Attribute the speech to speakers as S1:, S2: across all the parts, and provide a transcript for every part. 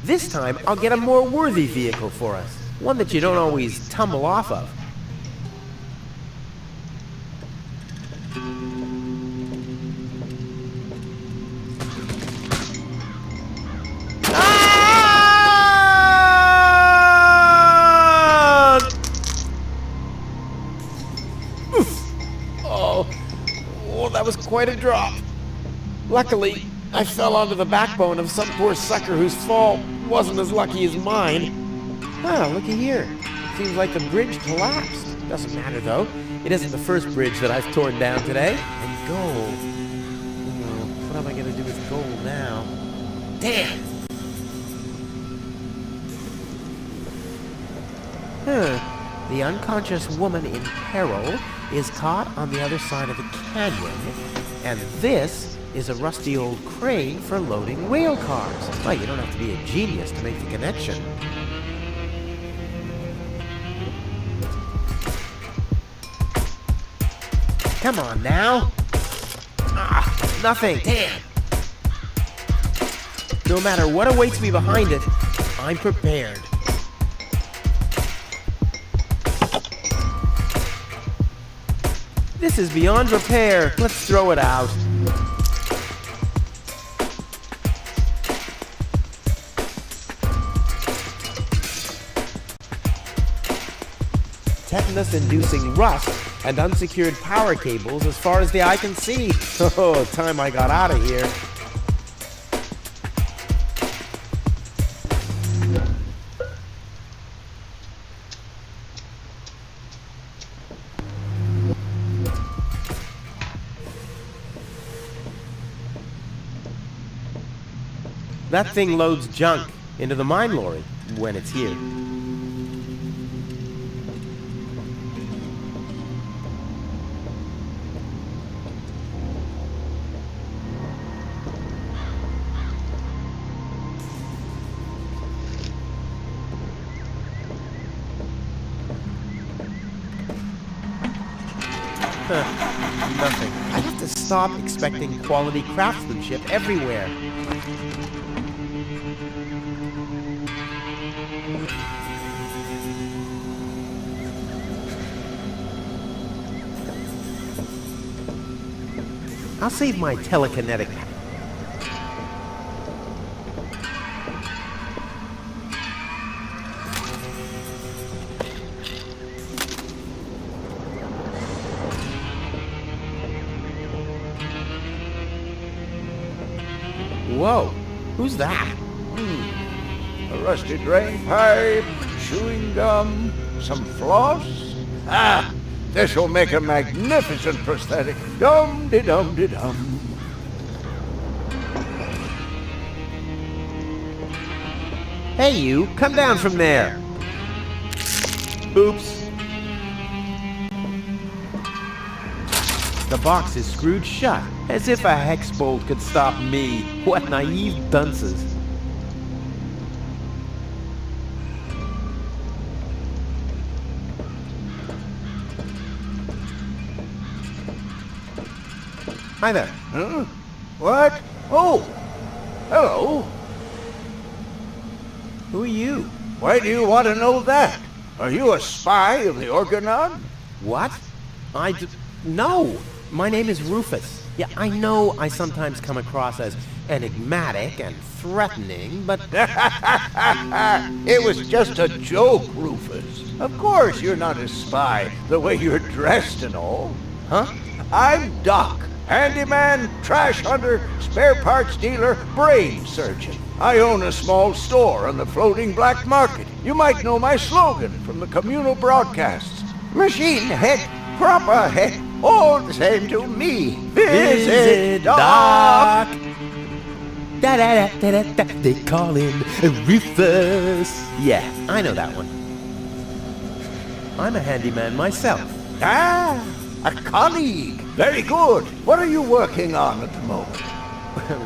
S1: This time, I'll get a more worthy vehicle for us. One that you don't always tumble off of. Oh, that was quite a drop. Luckily, I fell onto the backbone of some poor sucker whose fall wasn't as lucky as mine. Ah, looky here. Seems like the bridge collapsed. Doesn't matter, though. It isn't the first bridge that I've torn down today. And gold. What am I going to do with gold now? Damn! The unconscious woman in peril is caught on the other side of the canyon. And this is a rusty old crane for loading rail cars. Well, you don't have to be a genius to make the connection. Come on now. Ah, nothing. Damn. No matter what awaits me behind it, I'm prepared. This is beyond repair. Let's throw it out. Tetanus-inducing rust and unsecured power cables as far as the eye can see. Oh, time I got out of here. That thing loads junk into the mine lorry when it's here. Nothing. I have to stop expecting quality craftsmanship everywhere. I'll save my telekinetic. Whoa, who's that?
S2: A rusty drain pipe, chewing gum, some floss. Ah, this will make a magnificent prosthetic. Dum-de-dum-de-dum.
S1: Hey you, come down from there. Oops. The box is screwed shut, as if a hex bolt could stop me. What naive dunces. Hi there.
S2: Huh? What? Oh! Hello.
S1: Who are you?
S2: Why do you want to know that? Are you a spy of the Organon?
S1: What? No! My name is Rufus. Yeah, I know I sometimes come across as enigmatic and threatening, but...
S2: It was just a joke, Rufus. Of course you're not a spy, the way you're dressed and all.
S1: Huh?
S2: I'm Doc. Handyman, trash hunter, spare parts dealer, brain surgeon. I own a small store on the floating black market. You might know my slogan from the communal broadcasts. Machine head, proper head, all the same to me. Visit Doc.
S1: Da-da-da-da-da-da. They call him Rufus. Yeah, I know that one. I'm a handyman myself.
S2: Ah, a colleague. Very good. What are you working on at the moment?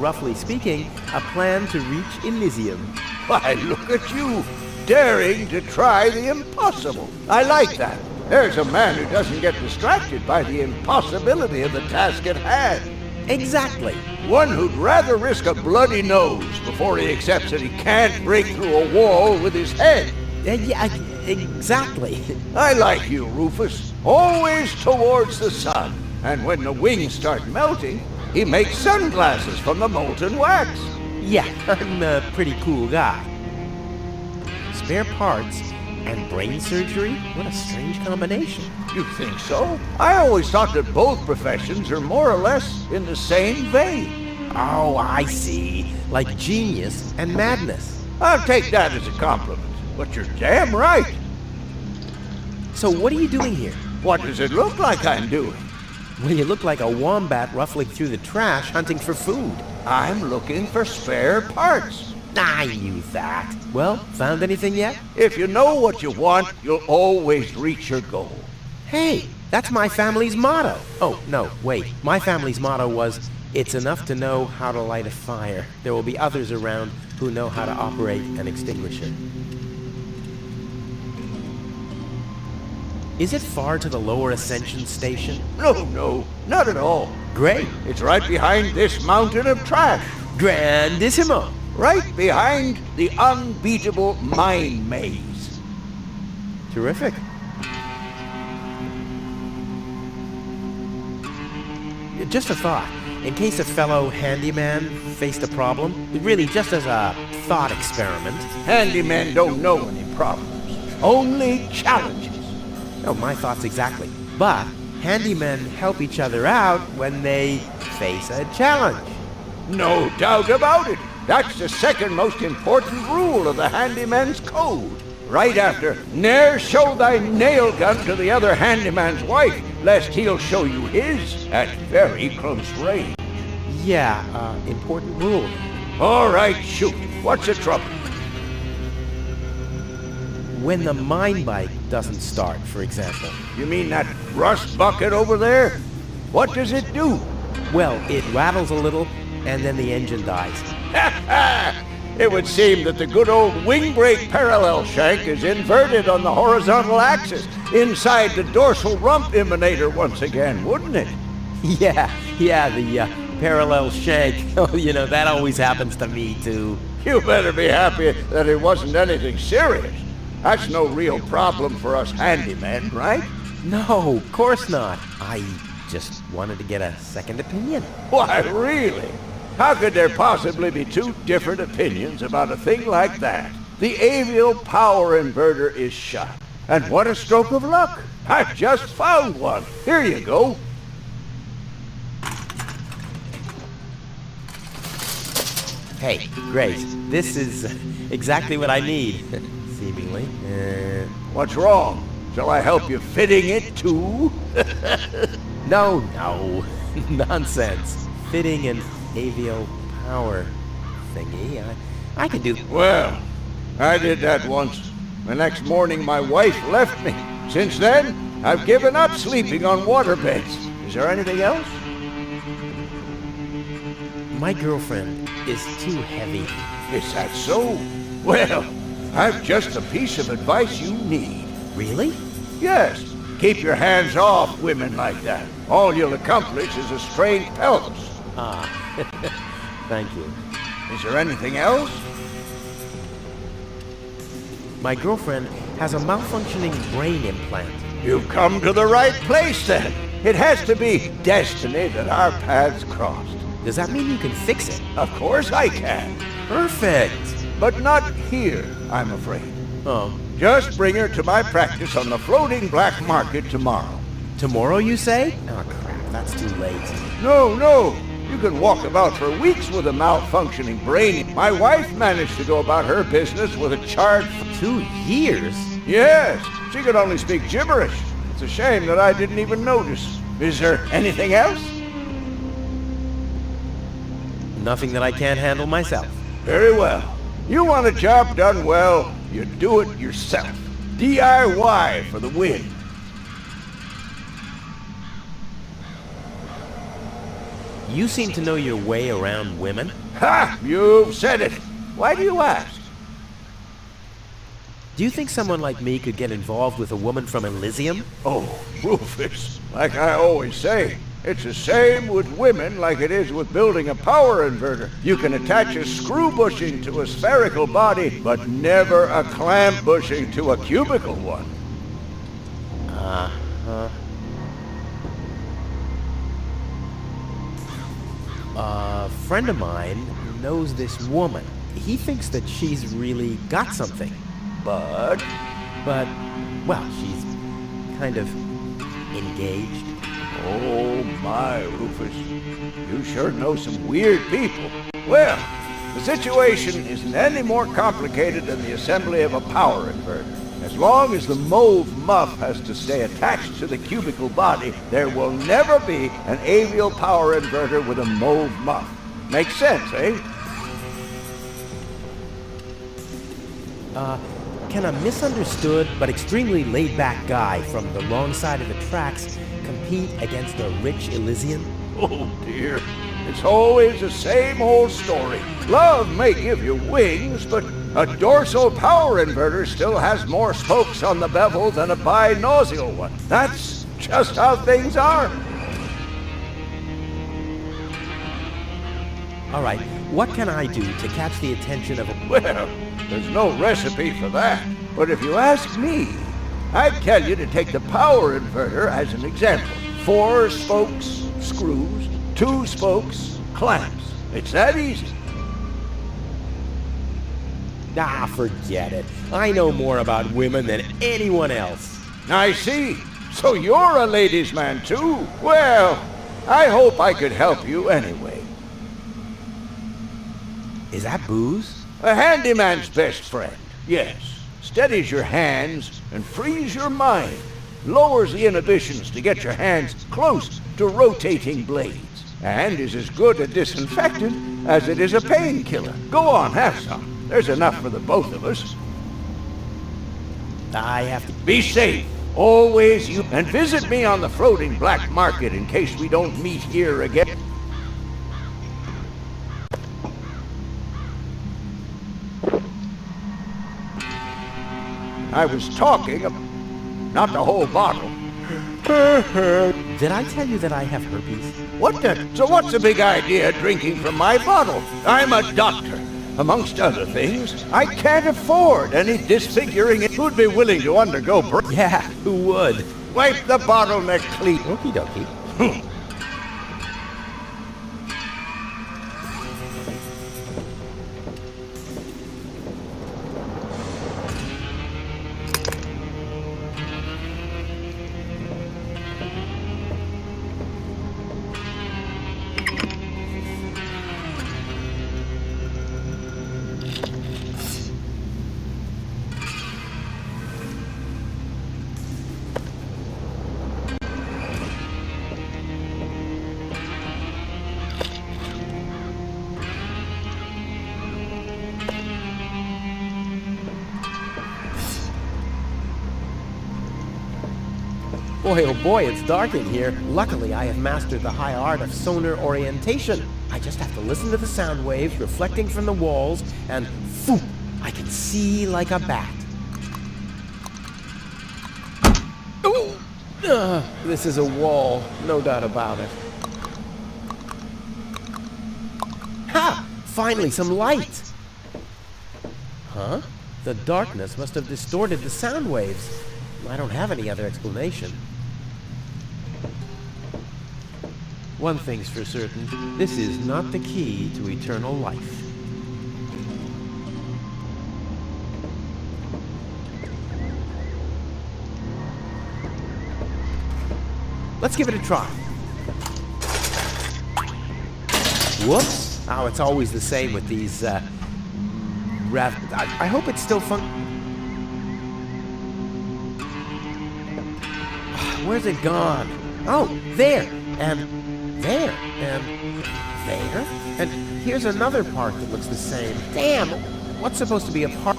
S1: Roughly speaking, a plan to reach Elysium.
S2: Why, look at you, daring to try the impossible. I like that. There's a man who doesn't get distracted by the impossibility of the task at hand.
S1: Exactly.
S2: One who'd rather risk a bloody nose before he accepts that he can't break through a wall with his head.
S1: Yeah, exactly.
S2: I like you, Rufus. Always towards the sun. And when the wings start melting, he makes sunglasses from the molten wax.
S1: Yeah, I'm a pretty cool guy. Spare parts and brain surgery? What a strange combination.
S2: You think so? I always thought that both professions are more or less in the same vein.
S1: Oh, I see. Like genius and madness.
S2: I'll take that as a compliment. But you're damn right.
S1: So what are you doing here?
S2: What does it look like I'm doing?
S1: Well, you look like a wombat ruffling through the trash hunting for food.
S2: I'm looking for spare parts.
S1: I knew that. Well, found anything yet?
S2: If you know what you want, you'll always reach your goal.
S1: Hey, that's my family's motto. Oh, no, wait. My family's motto was, it's enough to know how to light a fire. There will be others around who know how to operate and extinguish it. Is it far to the lower ascension station?
S2: No, not at all.
S1: Great.
S2: It's right behind this mountain of trash.
S1: Grandissimo.
S2: Right behind the unbeatable mine maze.
S1: Terrific. Just a thought. In case a fellow handyman faced a problem, really just as a thought experiment.
S2: Handymen don't know any problems, only challenges.
S1: No, my thoughts exactly. But handymen help each other out when they face a challenge.
S2: No doubt about it. That's the second most important rule of the handyman's code. Right after, ne'er show thy nail gun to the other handyman's wife, lest he'll show you his at very close range.
S1: Yeah, important rule.
S2: All right, shoot. What's the trouble?
S1: When the mine bike doesn't start, for example.
S2: You mean that rust bucket over there? What does it do?
S1: Well, it rattles a little, and then the engine dies.
S2: It would seem that the good old wing brake parallel shank is inverted on the horizontal axis inside the dorsal rump emanator once again, wouldn't it?
S1: Yeah, the parallel shank. Oh, you know, that always happens to me, too.
S2: You better be happy that it wasn't anything serious. That's no real problem for us handymen, right?
S1: No, of course not. I just wanted to get a second opinion.
S2: Why, really? How could there possibly be two different opinions about a thing like that? The avial power inverter is shot. And what a stroke of luck! I've just found one. Here you go.
S1: Hey, Grace, this is exactly what I need, seemingly.
S2: What's wrong? Shall I help you fitting it too?
S1: No, nonsense. Fitting an avial power thingy, I could do...
S2: Well, I did that once. The next morning my wife left me. Since then, I've given up sleeping on waterbeds. Is there anything else?
S1: My girlfriend is too heavy.
S2: Is that so? Well, I've just a piece of advice you need.
S1: Really?
S2: Yes. Keep your hands off women like that. All you'll accomplish is a strained pelvis.
S1: Ah, thank you.
S2: Is there anything else?
S1: My girlfriend has a malfunctioning brain implant.
S2: You've come to the right place then. It has to be destiny that our paths crossed.
S1: Does that mean you can fix it?
S2: Of course I can.
S1: Perfect.
S2: But not here, I'm afraid.
S1: Oh.
S2: Just bring her to my practice on the floating black market tomorrow.
S1: Tomorrow, you say? Oh, crap, that's too late.
S2: No. You can walk about for weeks with a malfunctioning brain. My wife managed to go about her business with a charge for
S1: 2 years?
S2: Yes, she could only speak gibberish. It's a shame that I didn't even notice. Is there anything else?
S1: Nothing that I can't handle myself.
S2: Very well. You want a job done well, you do it yourself. DIY for the win.
S1: You seem to know your way around women.
S2: Ha! You've said it. Why do you ask?
S1: Do you think someone like me could get involved with a woman from Elysium?
S2: Oh, Rufus, like I always say, It's the same with women like it is with building a power inverter. You can attach a screw bushing to a spherical body, but never a clamp bushing to a cubical one.
S1: A friend of mine knows this woman. He thinks that she's really got something.
S2: But,
S1: Well, she's kind of engaged.
S2: oh my, Rufus, you sure know some weird people. Well, the situation isn't any more complicated than the assembly of a power inverter. As long as the mauve muff has to stay attached to the cubical body, there will never be an avial power inverter with a mauve muff. Makes sense, eh?
S1: Can a misunderstood but extremely laid-back guy from the wrong side of the tracks compete against a rich Elysian?
S2: Oh dear, it's always the same old story. Love may give you wings, but a dorsal power inverter still has more spokes on the bevel than a binossial one. That's just how things are.
S1: All right, what can I do to catch the attention of a...
S2: Well, there's no recipe for that. But if you ask me, I'd tell you to take the power inverter as an example. 4 spokes, screws, 2 spokes, clamps. It's that easy.
S1: Ah, forget it. I know more about women than anyone else.
S2: I see. So you're a ladies' man too? Well, I hope I could help you anyway.
S1: Is that booze?
S2: A handyman's best friend, yes. Steadies your hands and frees your mind. Lowers the inhibitions to get your hands close to rotating blades. And is as good a disinfectant as it is a painkiller. Go on, have some. There's enough for the both of us.
S1: I have to...
S2: Be safe. Always you. And visit me on the floating black market in case we don't meet here again. I was talking of... not the whole bottle.
S1: Did I tell you that I have herpes?
S2: What the... So what's the big idea drinking from my bottle? I'm a doctor. Amongst other things, I can't afford any disfiguring... Who'd be willing to undergo...
S1: Yeah, who would?
S2: Wipe the bottleneck clean.
S1: Okie dokie. Boy, oh boy, it's dark in here. Luckily, I have mastered the high art of sonar orientation. I just have to listen to the sound waves reflecting from the walls, and phew, I can see like a bat. Ooh. This is a wall, no doubt about it. Ha! Finally, some light! Huh? The darkness must have distorted the sound waves. I don't have any other explanation. One thing's for certain, this is not the key to eternal life. Let's give it a try. Whoops! Oh, it's always the same with these, I hope it's still fun. Where's it gone? Oh, there! And there! And there! And here's another part that looks the same. Damn! What's supposed to be a part?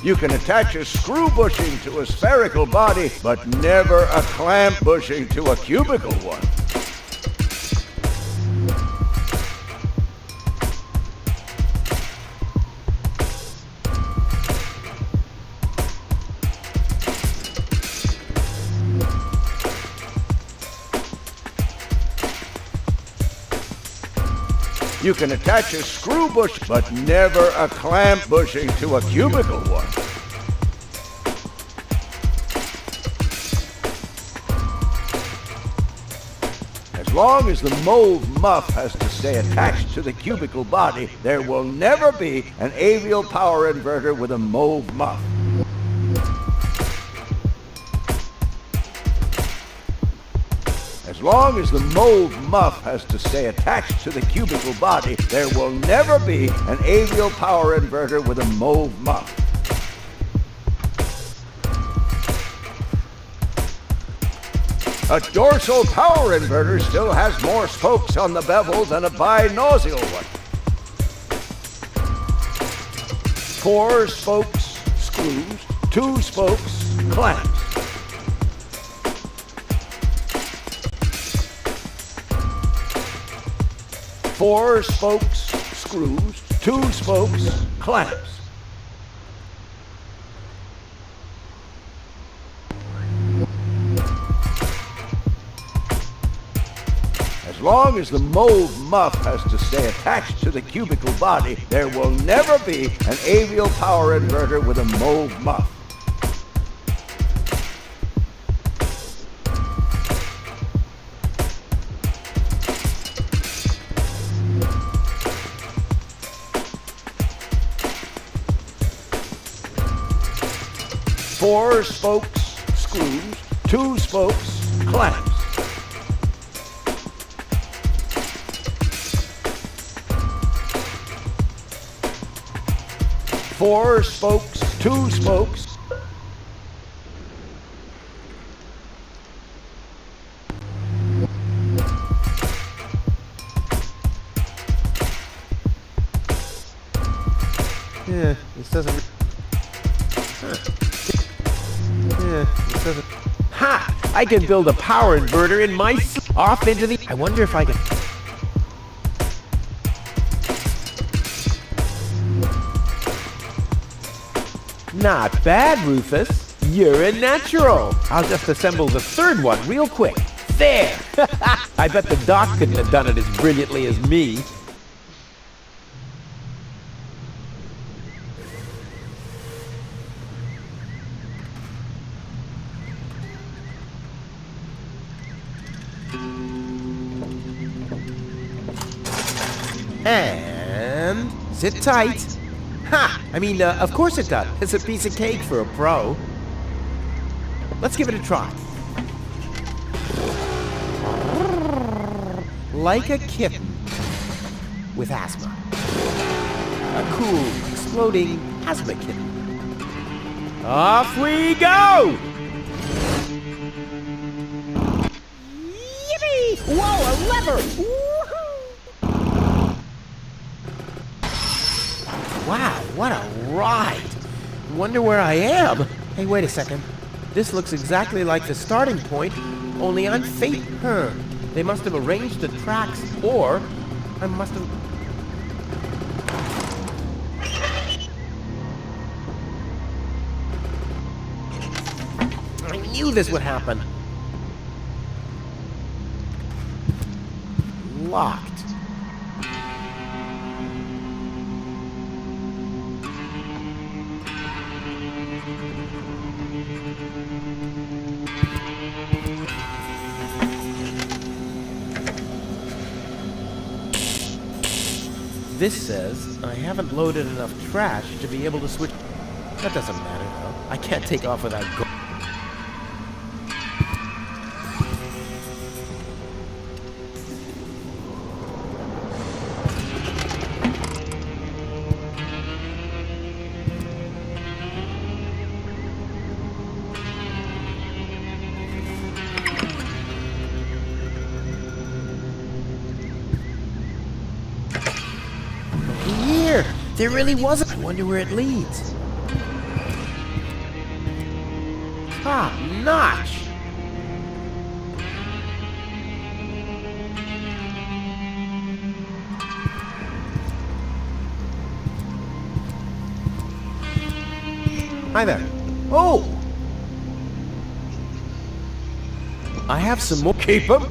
S2: You can attach a screw bushing to a spherical body, but never a clamp bushing to a cubical one. You can attach a screw bush, but never a clamp bushing to a cubicle one. As long as the mauve muff has to stay attached to the cubicle body, there will never be an avial power inverter with a mauve muff. As long as the mauve muff has to stay attached to the cubicle body, there will never be an avial power inverter with a mauve muff. A dorsal power inverter still has more spokes on the bevel than a binossial one. 4 spokes, screws, 2 spokes, clamps. 4 spokes, screws, 2 spokes, clamps. As long as the mauve muff has to stay attached to the cubicle body, there will never be an avial power inverter with a mauve muff. Four spokes, screws, 2 spokes, clamps. Four spokes, 2 spokes.
S1: Yeah, this doesn't... Ha! I can build a power inverter in my off into the... I wonder if I can... Not bad, Rufus. You're a natural. I'll just assemble the 3rd one real quick. There! I bet the doc couldn't have done it as brilliantly as me. And sit tight. Ha! I mean, of course it does. It's a piece of cake for a pro. Let's give it a try. Like a kitten with asthma. A cool, exploding asthma kitten. Off we go! Yippee! Whoa, a lever! Woohoo! Wow, what a ride! Wonder where I am. Hey, wait a second. This looks exactly like the starting point, only I'm fate. They must have arranged the tracks, or I must have... I knew this would happen. Locked. This says I haven't loaded enough trash to be able to switch. That doesn't matter, though. I can't take off without go. There really wasn't. I wonder where it leads. Top notch. Hi there. Oh! I have some more.
S2: Keep 'em